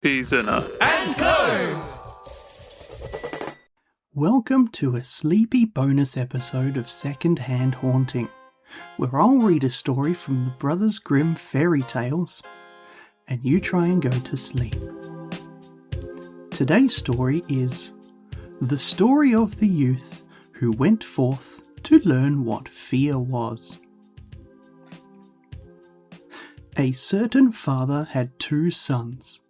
Seasoner and Co. Welcome to a sleepy bonus episode of Second Hand Haunting, where I'll read a story from the Brothers Grimm fairy tales, and you try and go to sleep. Today's story is The Story of the Youth Who Went Forth to Learn What Fear Was. A certain father had 2 sons,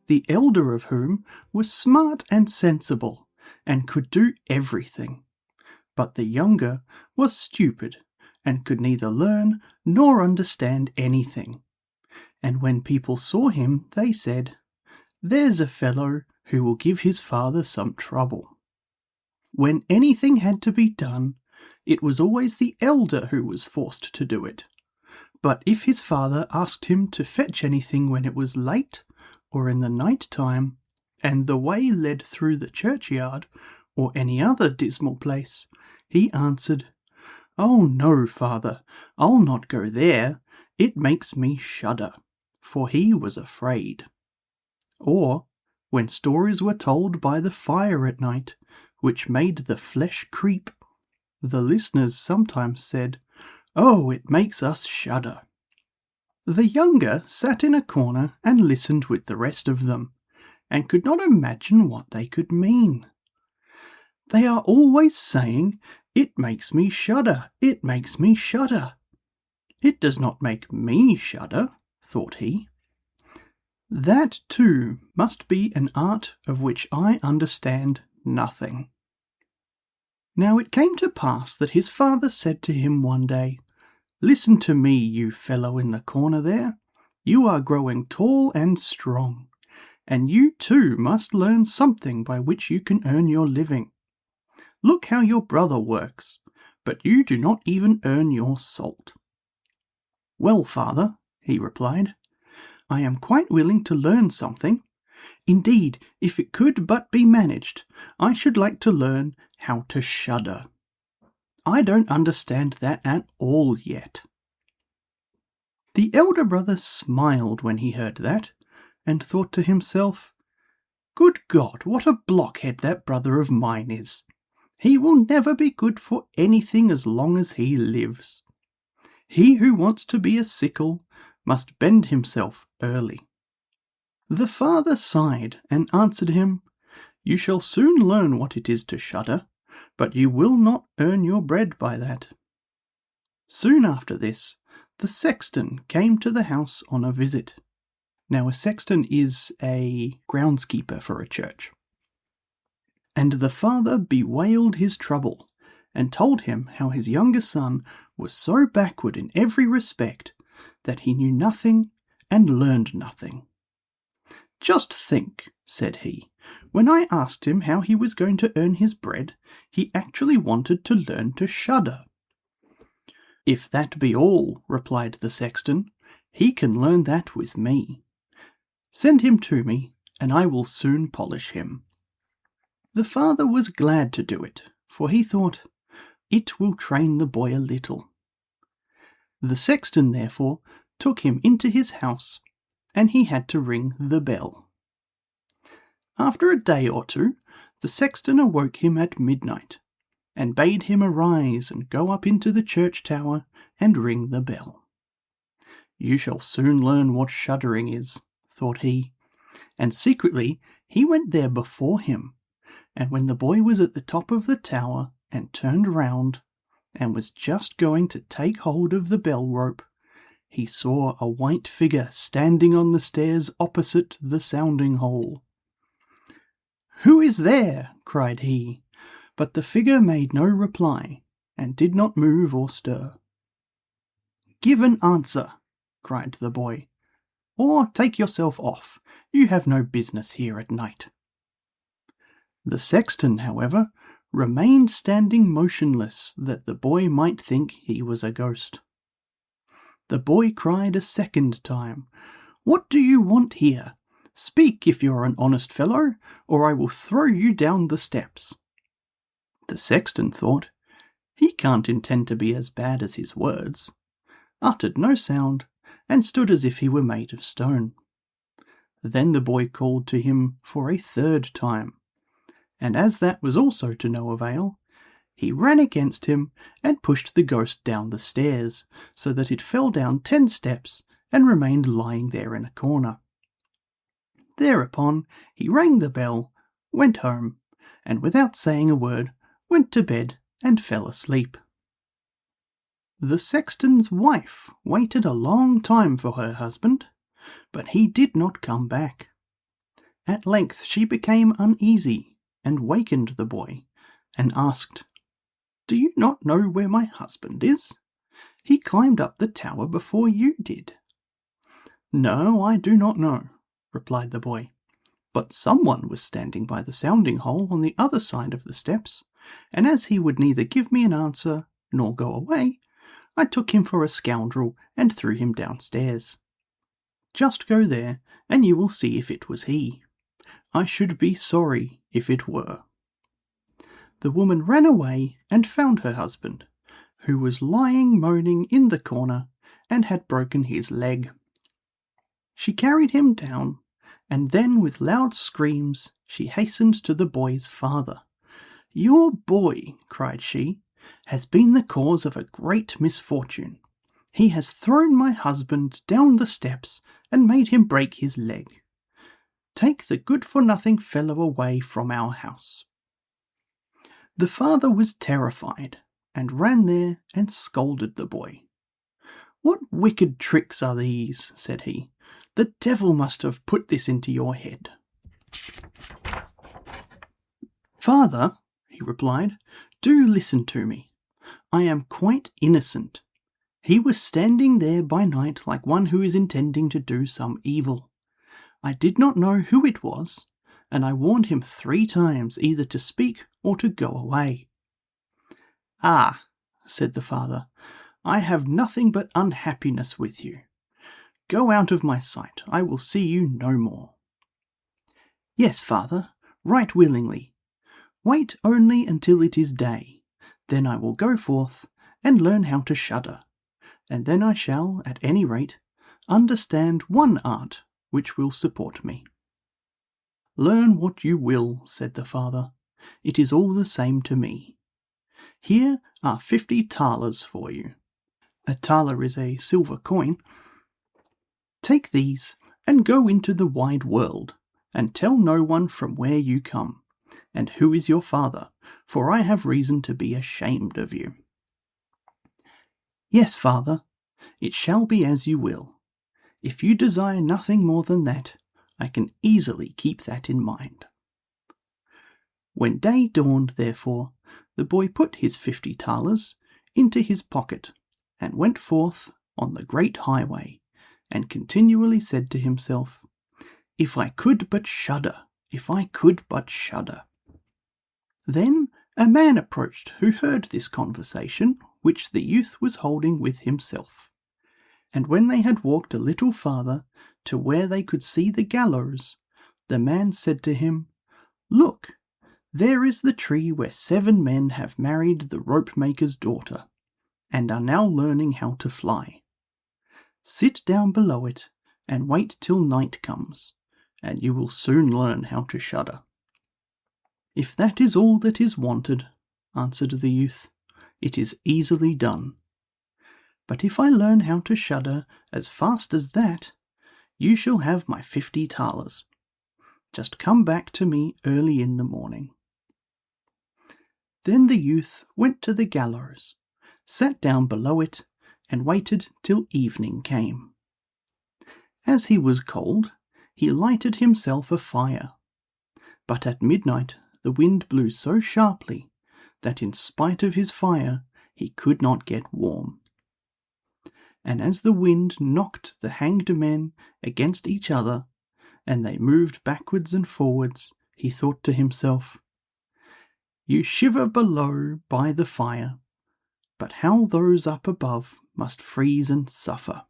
the elder of whom was smart and sensible, and could do everything. But the younger was stupid, and could neither learn nor understand anything. And when people saw him, they said, "There's a fellow who will give his father some trouble." When anything had to be done, it was always the elder who was forced to do it. But if his father asked him to fetch anything when it was late, or in the night time, and the way led through the churchyard, or any other dismal place, he answered, "Oh no, father, I'll not go there, it makes me shudder," for he was afraid. Or, when stories were told by the fire at night, which made the flesh creep, the listeners sometimes said, "Oh, it makes us shudder." The younger sat in a corner and listened with the rest of them, and could not imagine what they could mean. "They are always saying, 'It makes me shudder, it makes me shudder.' It does not make me shudder," thought he. "That, too, must be an art of which I understand nothing." Now it came to pass that his father said to him one day, "Listen to me, you fellow in the corner there. You are growing tall and strong, and you too must learn something by which you can earn your living. Look how your brother works, but you do not even earn your salt." "Well, father," he replied, "I am quite willing to learn something. Indeed, if it could but be managed, I should like to learn how to shudder. I don't understand that at all yet." The elder brother smiled when he heard that, and thought to himself, "Good God, what a blockhead that brother of mine is! He will never be good for anything as long as he lives. He who wants to be a sickle must bend himself early." The father sighed and answered him, "You shall soon learn what it is to shudder, but you will not earn your bread by that." Soon after this, the sexton came to the house on a visit. Now a sexton is a groundskeeper for a church. And the father bewailed his trouble, and told him how his younger son was so backward in every respect that he knew nothing and learned nothing. "Just think," said he, "when I asked him how he was going to earn his bread, he actually wanted to learn to shudder." "If that be all," replied the sexton, "he can learn that with me. Send him to me, and I will soon polish him." The father was glad to do it, for he thought, "It will train the boy a little." The sexton, therefore, took him into his house, and he had to ring the bell. After a day or two, the sexton awoke him at midnight, and bade him arise and go up into the church tower and ring the bell. "You shall soon learn what shuddering is," thought he, and secretly he went there before him, and when the boy was at the top of the tower and turned round, and was just going to take hold of the bell rope, he saw a white figure standing on the stairs opposite the sounding hole. "Who is there?" cried he, but the figure made no reply, and did not move or stir. "Give an answer," cried the boy, "or take yourself off. You have no business here at night." The sexton, however, remained standing motionless, that the boy might think he was a ghost. The boy cried a second time, "What do you want here? Speak if you're an honest fellow, or I will throw you down the steps." The sexton thought, "He can't intend to be as bad as his words," uttered no sound, and stood as if he were made of stone. Then the boy called to him for a third time, and as that was also to no avail, he ran against him and pushed the ghost down the stairs, so that it fell down 10 steps and remained lying there in a corner. Thereupon he rang the bell, went home, and without saying a word, went to bed and fell asleep. The sexton's wife waited a long time for her husband, but he did not come back. At length she became uneasy and wakened the boy, and asked, "Do you not know where my husband is? He climbed up the tower before you did." "No, I do not know," replied the boy, "but someone was standing by the sounding hole on the other side of the steps, and as he would neither give me an answer nor go away, I took him for a scoundrel and threw him downstairs. Just go there, and you will see if it was he. I should be sorry if it were." The woman ran away and found her husband, who was lying moaning in the corner and had broken his leg. She carried him down, and then with loud screams she hastened to the boy's father. "Your boy," cried she, "has been the cause of a great misfortune. He has thrown my husband down the steps and made him break his leg. Take the good-for-nothing fellow away from our house." The father was terrified, and ran there and scolded the boy. "What wicked tricks are these?" said he. "The devil must have put this into your head." "Father," he replied, "do listen to me. I am quite innocent. He was standing there by night like one who is intending to do some evil. I did not know who it was, and I warned him 3 times either to speak or to go away." "Ah," said the father, "I have nothing but unhappiness with you. Go out of my sight, I will see you no more." "Yes, father, right willingly. Wait only until it is day. Then I will go forth and learn how to shudder, and then I shall, at any rate, understand one art which will support me." "Learn what you will," said the father. "It is all the same to me. Here are 50 thalers for you." A thaler is a silver coin. "Take these and go into the wide world, and tell no one from where you come, and who is your father, for I have reason to be ashamed of you." "Yes, father, it shall be as you will. If you desire nothing more than that, I can easily keep that in mind." When day dawned, therefore, the boy put his 50 thalers into his pocket, and went forth on the great highway, and continually said to himself, "If I could but shudder, if I could but shudder." Then a man approached who heard this conversation which the youth was holding with himself. And when they had walked a little farther to where they could see the gallows, the man said to him, "Look, there is the tree where 7 men have married the rope-maker's daughter, and are now learning how to fly. Sit down below it, and wait till night comes, and you will soon learn how to shudder." "If that is all that is wanted," answered the youth, "it is easily done. But if I learn how to shudder as fast as that, you shall have my 50 thalers. Just come back to me early in the morning." Then the youth went to the gallows, sat down below it, and waited till evening came. As he was cold, he lighted himself a fire. But at midnight the wind blew so sharply that in spite of his fire he could not get warm. And as the wind knocked the hanged men against each other, and they moved backwards and forwards, he thought to himself, "You shiver below by the fire, but how those up above must freeze and suffer."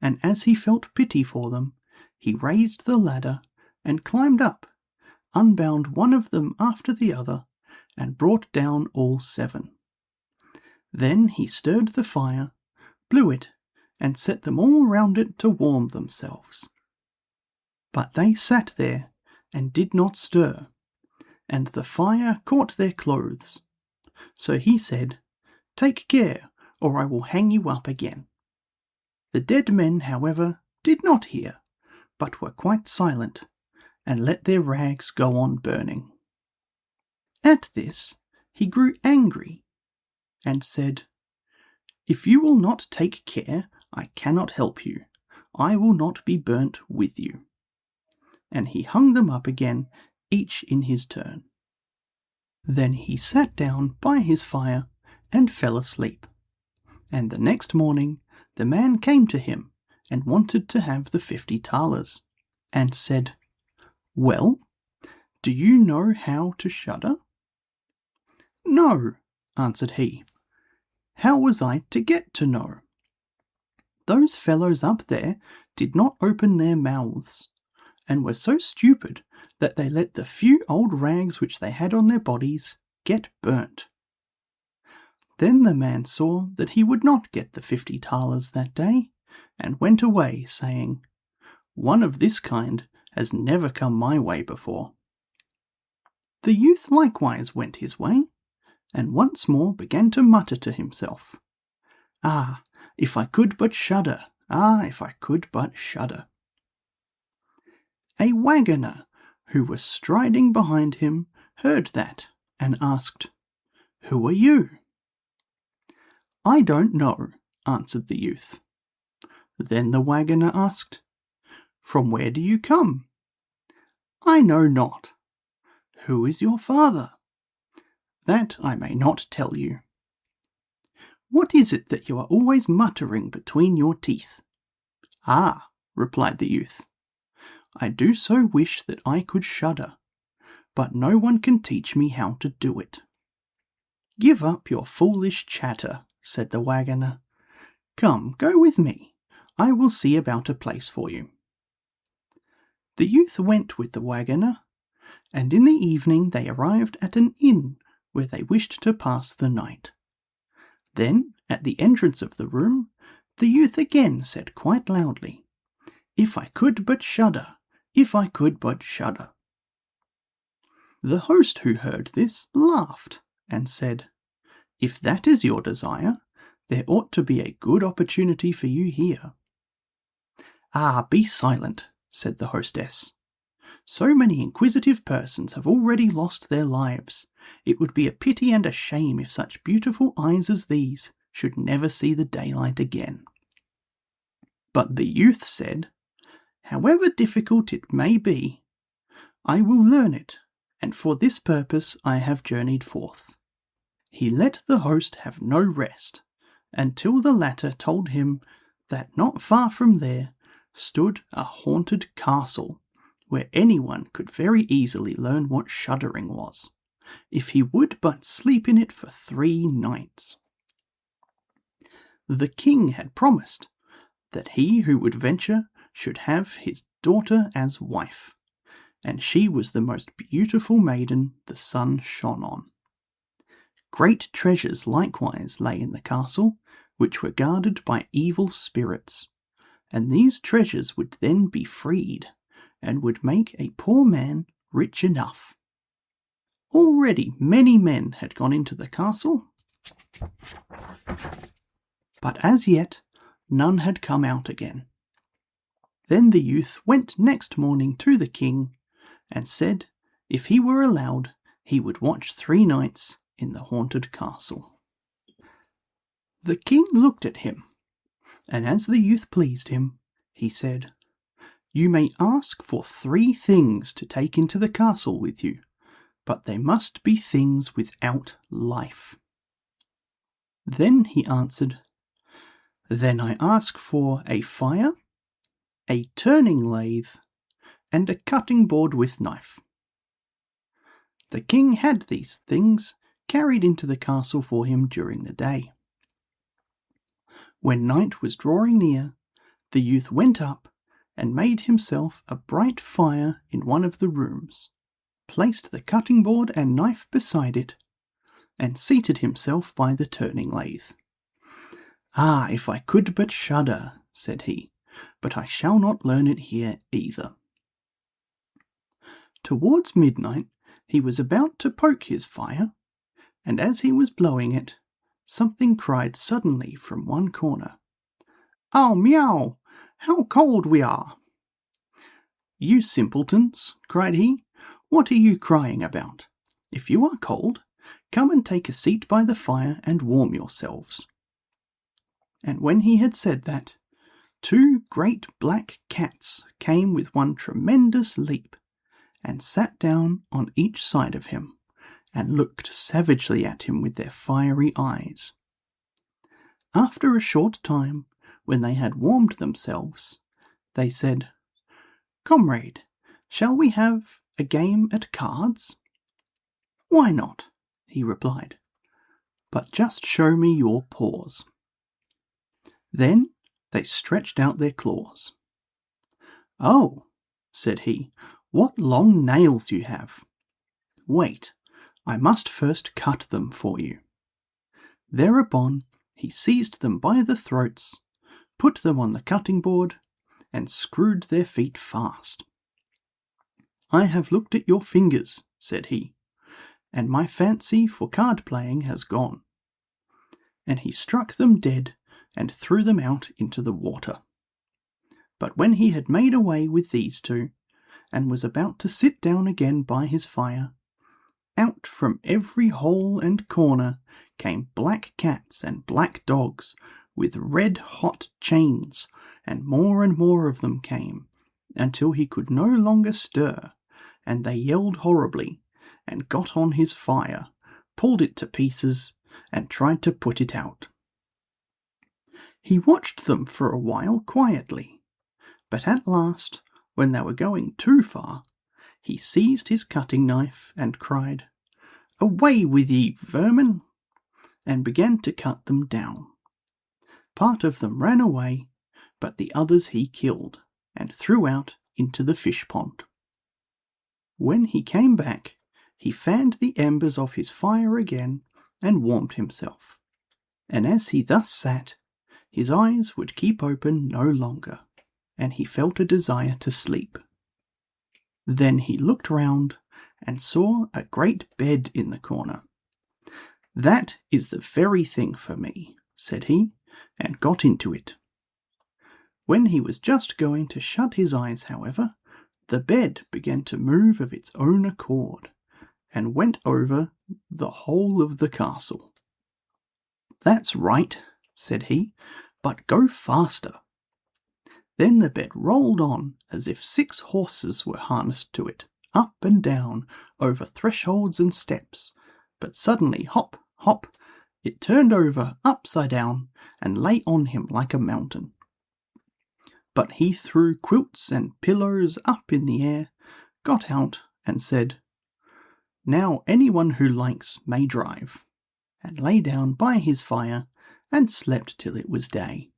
And as he felt pity for them, he raised the ladder and climbed up, unbound one of them after the other, and brought down all 7. Then he stirred the fire, blew it, and set them all round it to warm themselves. But they sat there and did not stir, and the fire caught their clothes. So he said, "Take care, or I will hang you up again." The dead men, however, did not hear, but were quite silent, and let their rags go on burning. At this he grew angry, and said, "If you will not take care, I cannot help you. I will not be burnt with you." And he hung them up again, each in his turn. Then he sat down by his fire and fell asleep. And the next morning the man came to him and wanted to have the 50 thalers, and said, "Well, do you know how to shudder?" "No," answered he. "How was I to get to know? Those fellows up there did not open their mouths, and were so stupid that they let the few old rags which they had on their bodies get burnt." Then the man saw that he would not get the 50 thalers that day, and went away, saying, "One of this kind has never come my way before." The youth likewise went his way, and once more began to mutter to himself, "Ah, if I could but shudder! Ah, if I could but shudder!" A waggoner, who was striding behind him, heard that, and asked, "Who are you?" "I don't know," answered the youth. Then the waggoner asked, "From where do you come?" "I know not." "Who is your father?" "That I may not tell you." "What is it that you are always muttering between your teeth?" "Ah," replied the youth, "I do so wish that I could shudder, but no one can teach me how to do it." "Give up your foolish chatter," said the waggoner. "Come, go with me. I will see about a place for you." The youth went with the waggoner, and in the evening they arrived at an inn where they wished to pass the night. Then, at the entrance of the room, the youth again said quite loudly, "If I could but shudder! If I could but shudder!" The host, who heard this, laughed, and said, "If that is your desire, there ought to be a good opportunity for you here." "Ah, be silent," said the hostess. "So many inquisitive persons have already lost their lives. It would be a pity and a shame if such beautiful eyes as these should never see the daylight again." But the youth said, "However difficult it may be, I will learn it, and for this purpose I have journeyed forth." He let the host have no rest, until the latter told him that not far from there stood a haunted castle, where anyone could very easily learn what shuddering was, if he would but sleep in it for 3 nights. The king had promised that he who would venture should have his daughter as wife, and she was the most beautiful maiden the sun shone on. Great treasures likewise lay in the castle, which were guarded by evil spirits, and these treasures would then be freed, and would make a poor man rich enough. Already many men had gone into the castle, but as yet none had come out again. Then the youth went next morning to the king, and said if he were allowed he would watch 3 nights in the haunted castle. The king looked at him, and as the youth pleased him, he said, "You may ask for 3 things to take into the castle with you, but they must be things without life." Then he answered, "Then I ask for a fire, a turning lathe, and a cutting board with knife." The king had these things carried into the castle for him during the day. When night was drawing near, the youth went up and made himself a bright fire in one of the rooms, placed the cutting board and knife beside it, and seated himself by the turning lathe. "Ah, if I could but shudder," said he, "but I shall not learn it here either." Towards midnight he was about to poke his fire, and as he was blowing it, something cried suddenly from one corner, "Oh, meow! How cold we are!" "You simpletons," cried he, "what are you crying about? If you are cold, come and take a seat by the fire and warm yourselves." And when he had said that, 2 great black cats came with one tremendous leap, and sat down on each side of him, and looked savagely at him with their fiery eyes. After a short time, when they had warmed themselves, they said, "Comrade, shall we have a game at cards?" "Why not?" he replied, "but just show me your paws." Then they stretched out their claws. "Oh," said he, "what long nails you have! Wait, I must first cut them for you." Thereupon he seized them by the throats, put them on the cutting board, and screwed their feet fast. "I have looked at your fingers," said he, "and my fancy for card playing has gone." And he struck them dead and threw them out into the water. But when he had made away with these 2, and was about to sit down again by his fire, out from every hole and corner came black cats and black dogs with red-hot chains, and more of them came, until he could no longer stir, and they yelled horribly, and got on his fire, pulled it to pieces, and tried to put it out. He watched them for a while quietly, but at last, when they were going too far, he seized his cutting knife and cried, "Away with ye, vermin!" and began to cut them down. Part of them ran away, but the others he killed, and threw out into the fish pond. When he came back, he fanned the embers of his fire again, and warmed himself. And as he thus sat, his eyes would keep open no longer, and he felt a desire to sleep. Then he looked round, and saw a great bed in the corner. "That is the very thing for me," said he, and got into it. When he was just going to shut his eyes, however, the bed began to move of its own accord, and went over the whole of the castle. "That's right," said he, "but go faster." Then the bed rolled on as if 6 horses were harnessed to it, up and down, over thresholds and steps, but suddenly, hop, hop, it turned over upside down, and lay on him like a mountain. But he threw quilts and pillows up in the air, got out, and said, "Now anyone who likes may drive," and lay down by his fire, and slept till it was day.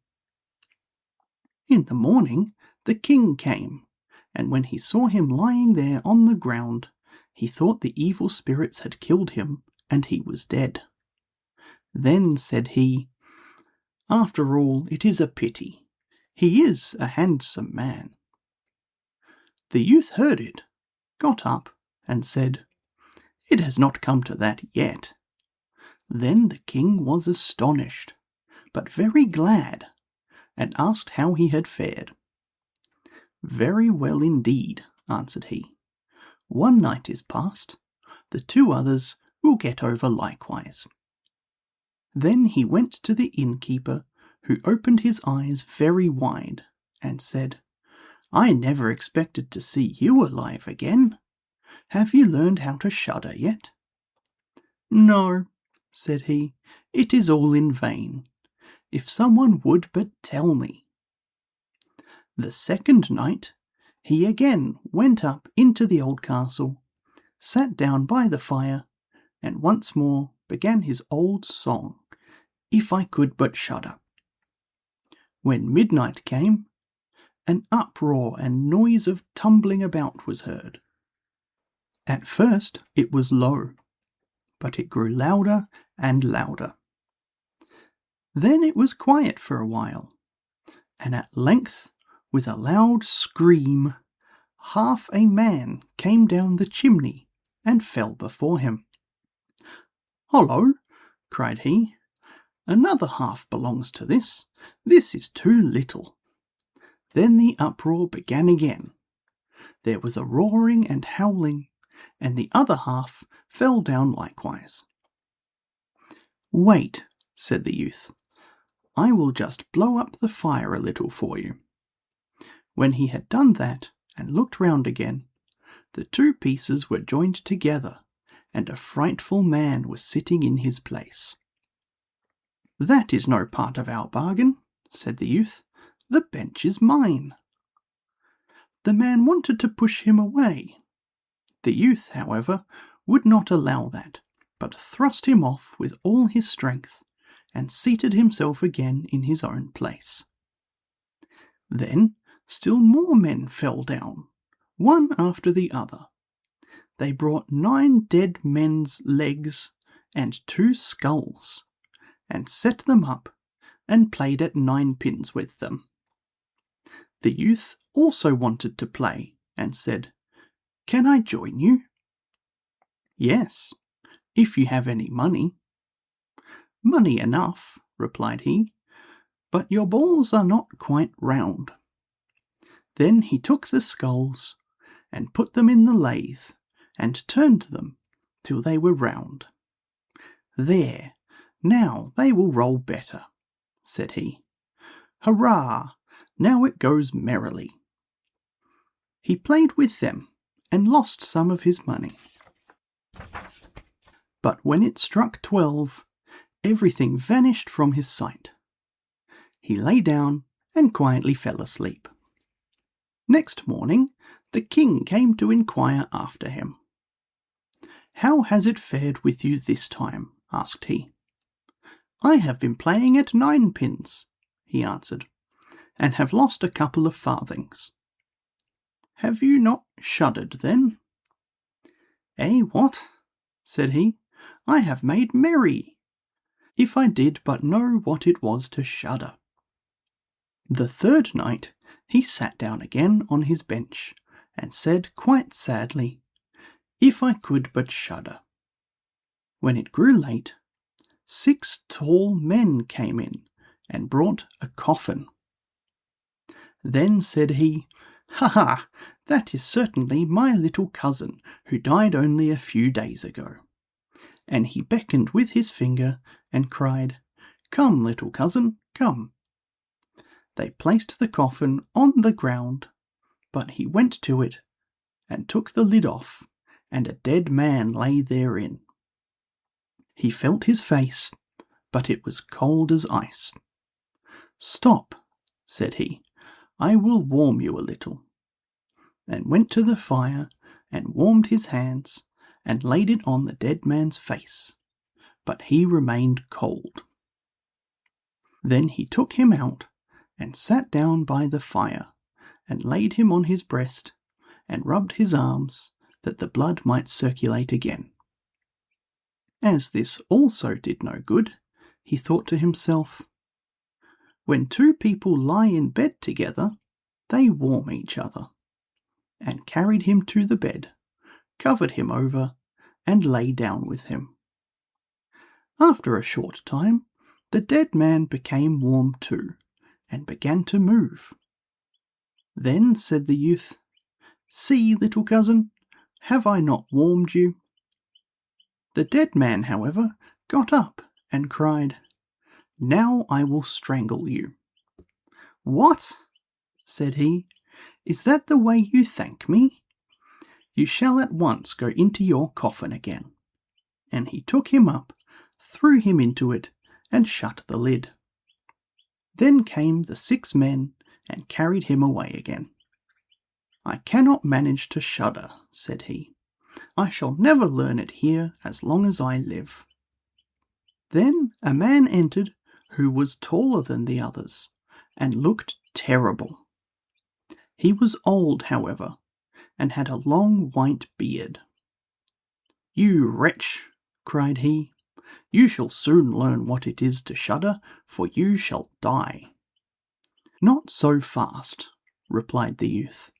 In the morning the king came, and when he saw him lying there on the ground, he thought the evil spirits had killed him, and he was dead. Then said he, "After all, it is a pity. He is a handsome man." The youth heard it, got up, and said, "It has not come to that yet." Then the king was astonished, but very glad, and asked how he had fared. "Very well indeed," answered he. "1 night is past, the 2 others will get over likewise." Then he went to the innkeeper, who opened his eyes very wide, and said, "I never expected to see you alive again. Have you learned how to shudder yet?" "No," said he, "it is all in vain. If someone would but tell me." The 2nd night he again went up into the old castle, sat down by the fire, and once more began his old song, "If I could but shudder." When midnight came, an uproar and noise of tumbling about was heard. At first it was low, but it grew louder and louder. Then it was quiet for a while, and at length, with a loud scream, half a man came down the chimney and fell before him. "Hollo!" cried he. "Another half belongs to this. This is too little." Then the uproar began again. There was a roaring and howling, and the other half fell down likewise. "Wait," said the youth. "I will just blow up the fire a little for you." When he had done that and looked round again, the two pieces were joined together, and a frightful man was sitting in his place. "That is no part of our bargain," said the youth. "The bench is mine." The man wanted to push him away. The youth, however, would not allow that, but thrust him off with all his strength, and seated himself again in his own place. Then still more men fell down, one after the other. They brought 9 dead men's legs and 2 skulls, and set them up, and played at 9-pins with them. The youth also wanted to play, and said, "Can I join you?" "Yes, if you have any money." "Money enough," replied he, "but your balls are not quite round." Then he took the skulls, and put them in the lathe, and turned them till they were round. "There, now they will roll better," said he. "Hurrah! Now it goes merrily." He played with them, and lost some of his money. But when it struck 12, everything vanished from his sight. He lay down and quietly fell asleep. Next morning the king came to inquire after him. "How has it fared with you this time?" asked he. "I have been playing at 9-pins," he answered, "and have lost a couple of farthings." "Have you not shuddered then?" "Eh, what?" said he. "I have made merry. If I did but know what it was to shudder." The third night he sat down again on his bench, and said quite sadly, "If I could but shudder." When it grew late, 6 tall men came in, and brought a coffin. Then said he, "Ha ha! That is certainly my little cousin, who died only a few days ago." And he beckoned with his finger, and cried, "Come, little cousin, come." They placed the coffin on the ground, but he went to it, and took the lid off, and a dead man lay therein. He felt his face, but it was cold as ice. "Stop," said he, "I will warm you a little," and went to the fire, and warmed his hands, and laid it on the dead man's face, but he remained cold. Then he took him out, and sat down by the fire, and laid him on his breast, and rubbed his arms, that the blood might circulate again. As this also did no good, he thought to himself, "When 2 people lie in bed together, they warm each other," and carried him to the bed, covered him over, and lay down with him. After a short time, the dead man became warm too, and began to move. Then said the youth, "See, little cousin, have I not warmed you?" The dead man, however, got up and cried, "Now I will strangle you." "What?" said he. "Is that the way you thank me? You shall at once go into your coffin again." And he took him up, threw him into it, and shut the lid. Then came the 6 men and carried him away again. "I cannot manage to shudder," said he. "I shall never learn it here as long as I live." Then a man entered who was taller than the others, and looked terrible. He was old, however, and had a long white beard. "You wretch," cried he, "you shall soon learn what it is to shudder, for you shall die." "Not so fast," replied the youth.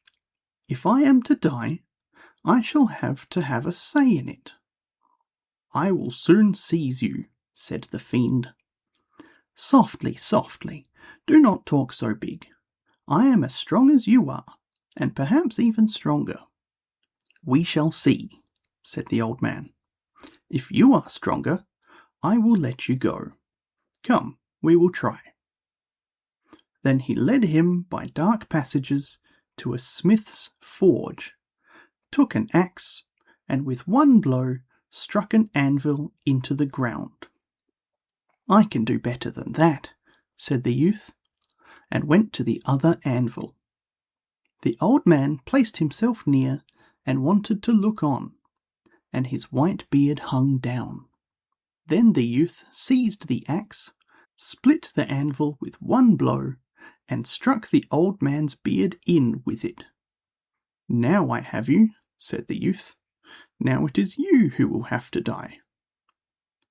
If I am to die, I shall have to have a say in it." "I will soon seize you," said the fiend. "Softly, softly, do not talk so big. I am as strong as you are, and perhaps even stronger." "We shall see," said the old man. "If you are stronger, I will let you go. Come, we will try." Then he led him by dark passages to a smith's forge, took an axe, and with one blow struck an anvil into the ground. "I can do better than that," said the youth, and went to the other anvil. The old man placed himself near and wanted to look on, and his white beard hung down. Then the youth seized the axe, split the anvil with one blow, and struck the old man's beard in with it. "Now I have you," said the youth. "Now it is you who will have to die."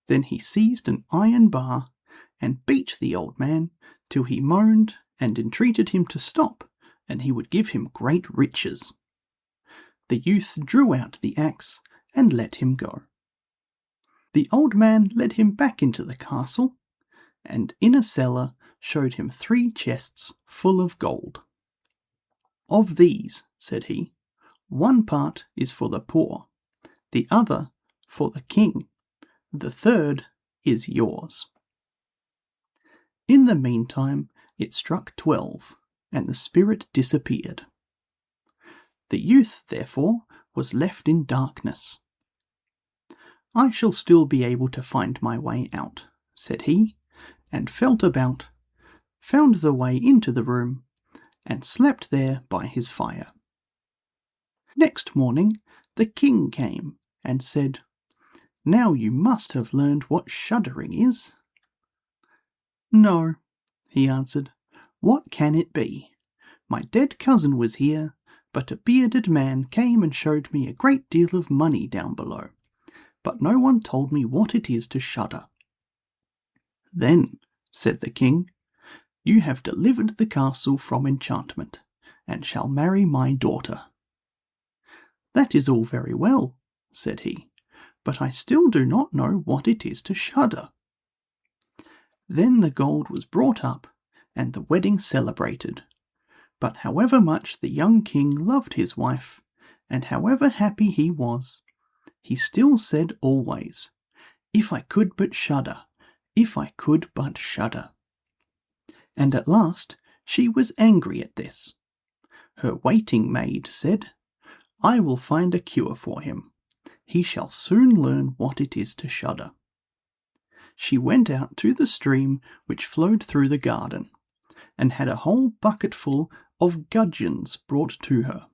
Then he seized an iron bar and beat the old man till he moaned and entreated him to stop, and he would give him great riches. The youth drew out the axe and let him go. The old man led him back into the castle, and in a cellar showed him 3 chests full of gold. "Of these," said he, "one part is for the poor, the other for the king, the third is yours." In the meantime it struck 12, and the spirit disappeared. The youth, therefore, was left in darkness. "I shall still be able to find my way out," said he, and felt about, found the way into the room, and slept there by his fire. Next morning the king came and said, "Now you must have learned what shuddering is." "No," he answered. "What can it be? My dead cousin was here, but a bearded man came and showed me a great deal of money down below, but no one told me what it is to shudder." "Then," said the king, "you have delivered the castle from enchantment, and shall marry my daughter." "That is all very well," said he, "but I still do not know what it is to shudder." Then the gold was brought up, and the wedding celebrated. But however much the young king loved his wife, and however happy he was, he still said always, "If I could but shudder, if I could but shudder." And at last she was angry at this. Her waiting maid said, "I will find a cure for him. He shall soon learn what it is to shudder." She went out to the stream which flowed through the garden, and had a whole bucketful of gudgeons brought to her.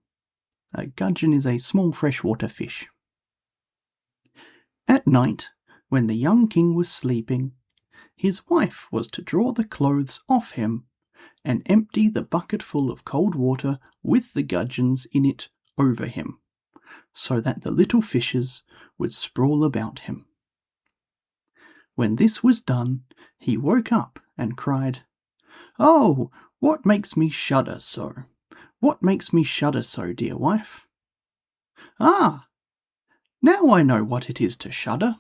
A gudgeon is a small freshwater fish. At night, when the young king was sleeping, his wife was to draw the clothes off him and empty the bucketful of cold water with the gudgeons in it over him, so that the little fishes would sprawl about him. When this was done, he woke up and cried, "Oh, what makes me shudder so? What makes me shudder so, dear wife?" "Ah, now I know what it is to shudder."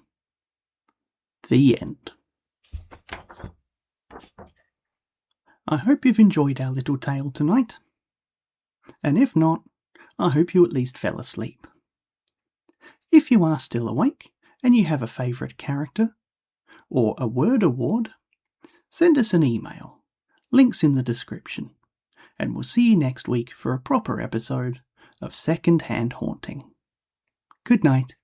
The end. I hope you've enjoyed our little tale tonight, and if not, I hope you at least fell asleep. If you are still awake and you have a favourite character or a word award, send us an email. Links in the description, and we'll see you next week for a proper episode of Second Hand Haunting. Good night.